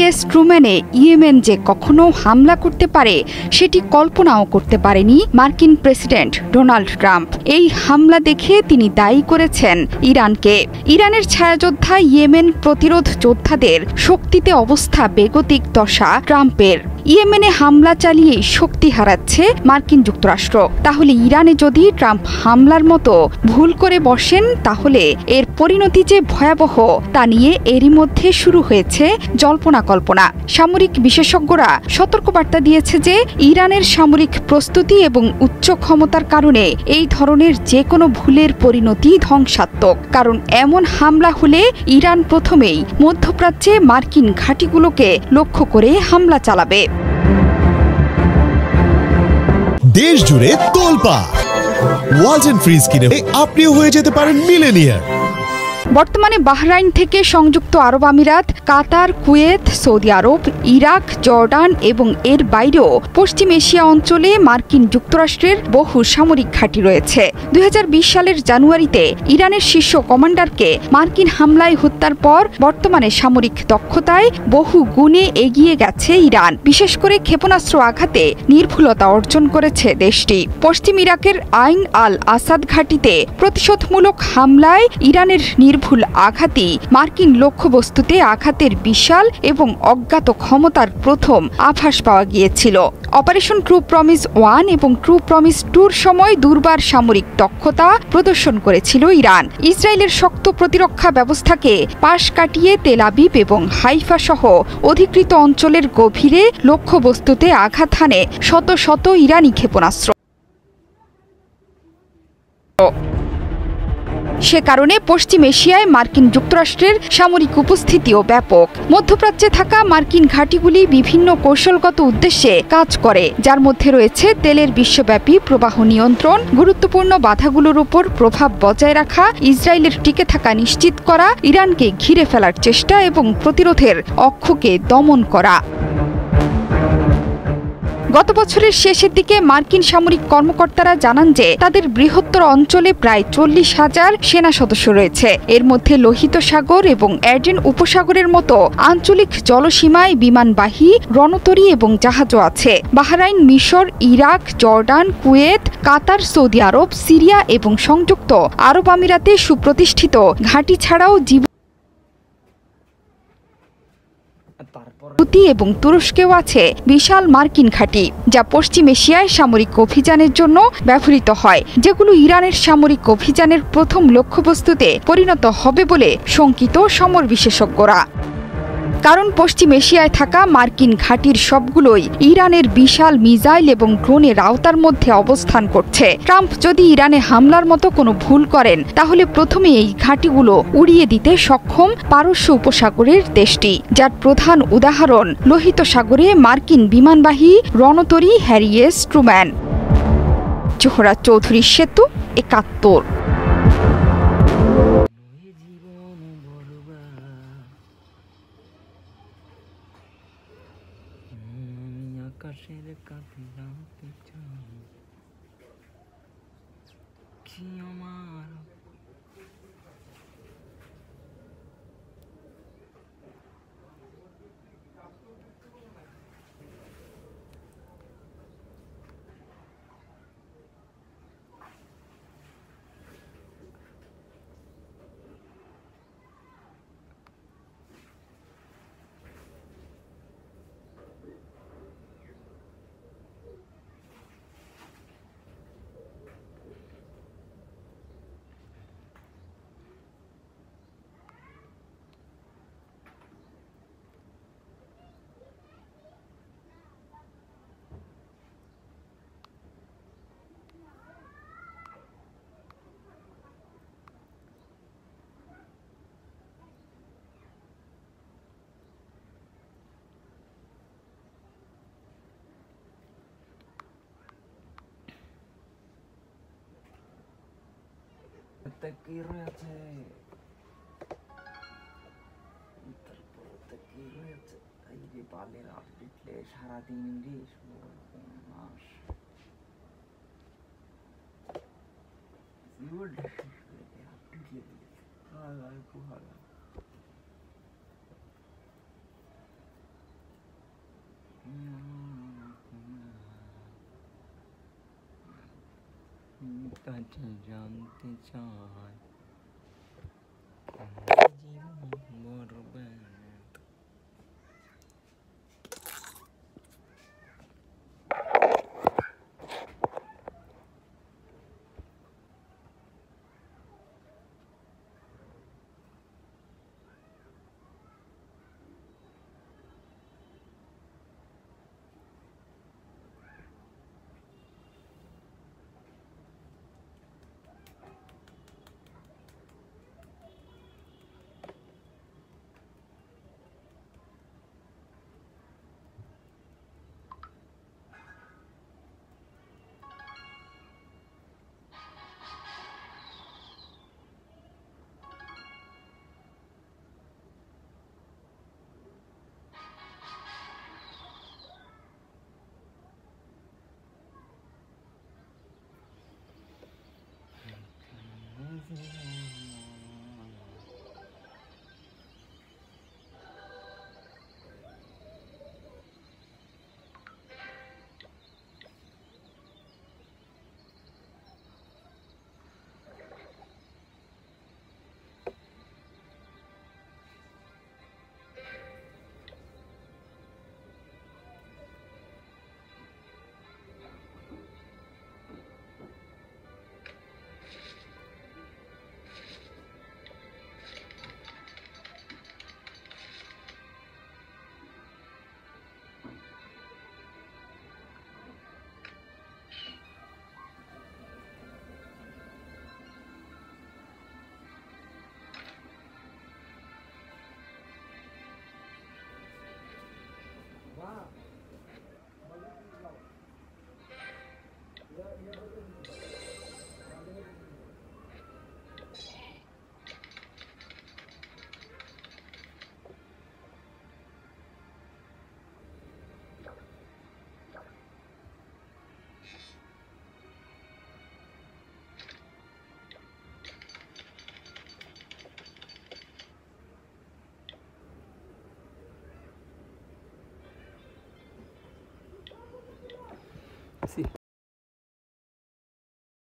S ট্রুম্যানে Yemen যে কখনো হামলা করতে পারে সেটি কল্পনাও করতে পারেনি মার্কিন প্রেসিডেন্ট ডোনাল্ড ট্রাম্প। এই হামলা দেখে তিনি দায়ী করেছেন ইরানকে। ইরানের ছায়াযোদ্ধা ইয়েমেন প্রতিরোধ যোদ্ধাদের শক্তিতে অবস্থা বেগতিক দশা ট্রাম্পের। ইয়েমেনে হামলা চালিয়ে শক্তি হারাচ্ছে মার্কিন যুক্তরাষ্ট্র। তাহলে ইরানে যদি ট্রাম্প হামলার মতো ভুল করে বসেন তাহলে এর পরিণতি যে ভয়াবহ তা নিয়ে এরই মধ্যে শুরু হয়েছে জল্পনা কল্পনা। সামরিক বিশেষজ্ঞরা সতর্কবার্তা দিয়েছে যে ইরানের সামরিক প্রস্তুতি এবং উচ্চ ক্ষমতার কারণে এই ধরনের যে কোনো ভুলের পরিণতি ধ্বংসাত্মক। কারণ এমন হামলা হলে ইরান প্রথমেই মধ্যপ্রাচ্যে মার্কিন ঘাঁটিগুলোকে লক্ষ্য করে হামলা চালাবে। দেশ জুড়ে তোলপাড় ওয়ালটন ফ্রিজ কিনে আপনিও হয়ে যেতে পারেন মিলেনিয়ার। বর্তমানে বাহরাইন থেকে সংযুক্ত আরব আমিরাত, কাতার, কুয়েত, সৌদি আরব, ইরাক, জর্ডান এবং এর বাইরেও পশ্চিম এশিয়া অঞ্চলে মার্কিন যুক্তরাষ্ট্রের বহু সামরিক ঘাঁটি রয়েছে। 2020 সালের জানুয়ারিতে ইরানের শীর্ষ কমান্ডারকে মার্কিন হামলায় হত্যার পর বর্তমানে সামরিক দক্ষতায় বহু গুণে এগিয়ে গেছে ইরান। বিশেষ করে ক্ষেপণাস্ত্র আঘাতে নির্ভুলতা অর্জন করেছে দেশটি। পশ্চিম ইরাকের আইন আল আসাদ ঘাঁটিতে প্রতিশোধমূলক হামলায় ইরানের নির্ভুল আঘাতই মার্কিন লক্ষ্যবস্তুতে আঘাতের বিশাল এবং অজ্ঞাত ক্ষমতার প্রথম আভাস পাওয়া গিয়েছিল। অপারেশন ট্রু প্রমিস 1 এবং ট্রু প্রমিস 2-র সময় দুর্বার সামরিক দক্ষতা প্রদর্শন করেছিল ইরান। ইসরায়েলের শক্ত প্রতিরক্ষা ব্যবস্থাকে পাশ কাটিয়ে তেল আবিব এবং হাইফা সহ অধিকৃত অঞ্চলের গভীরে লক্ষ্যবস্তুতে আঘাত হানে শত শত ইরানি ক্ষেপণাস্ত্র। সে কারণে পশ্চিম এশিয়ায় মার্কিন যুক্তরাষ্ট্রের সামরিক উপস্থিতিও ব্যাপক। মধ্যপ্রাচ্যে থাকা মার্কিন ঘাঁটিগুলি বিভিন্ন কৌশলগত উদ্দেশ্যে কাজ করে, যার মধ্যে রয়েছে তেলের বিশ্বব্যাপী প্রবাহ নিয়ন্ত্রণ, গুরুত্বপূর্ণ বাধাগুলোর উপর প্রভাব বজায় রাখা, ইসরায়েলের টিকে থাকা নিশ্চিত করা, ইরানকে ঘিরে ফেলার চেষ্টা এবং প্রতিরোধের অক্ষকে দমন করা। গত বছরের শেষের দিকে মার্কিন সামরিক কর্মকর্তারা জানান যে তাদের বৃহত্তর অঞ্চলে প্রায় 40,000 সেনা সদস্য রয়েছে। এর মধ্যে লোহিত সাগর এবং এডেন উপসাগরের মতো আঞ্চলিক জলসীমায় বিমানবাহী, রণতরী এবং জাহাজও আছে। বাহরাইন, মিশর, ইরাক, জর্ডান, কুয়েত, কাতার, সৌদি আরব, সিরিয়া এবং সংযুক্ত আরব আমিরাতে সুপ্রতিষ্ঠিত ঘাঁটি ছাড়াও এবং তুরস্কেও আছে বিশাল মার্কিন ঘাঁটি, যা পশ্চিম এশিয়ায় সামরিক অভিযানের জন্য ব্যবহৃত হয়, যেগুলো ইরানের সামরিক অভিযানের প্রথম লক্ষ্যবস্তুতে পরিণত হবে বলে শঙ্কিত সমর বিশেষজ্ঞরা। কারণ পশ্চিম এশিয়ায় থাকা মার্কিন ঘাঁটির সবগুলোই ইরানের বিশাল মিসাইল এবং ড্রোনের আওতার মধ্যে অবস্থান করছে। ট্রাম্প যদি ইরানে হামলার মতো কোনো ভুল করেন তাহলে প্রথমে এই ঘাঁটিগুলো উড়িয়ে দিতে সক্ষম পারস্য উপসাগরের দেশটি, যার প্রধান উদাহরণ লোহিত সাগরে মার্কিন বিমানবাহী রণতরী Harry S Truman. Zohra Chowdhury Setu, ৭১। আকাশের কাছে জানতে চাই কি আমার কি রয়েছে কি রয়েছে এই যে বালের আট দিলে সারাদিন রে মাস কাছে জানতে চায় জীবন বরবাদ। Sí.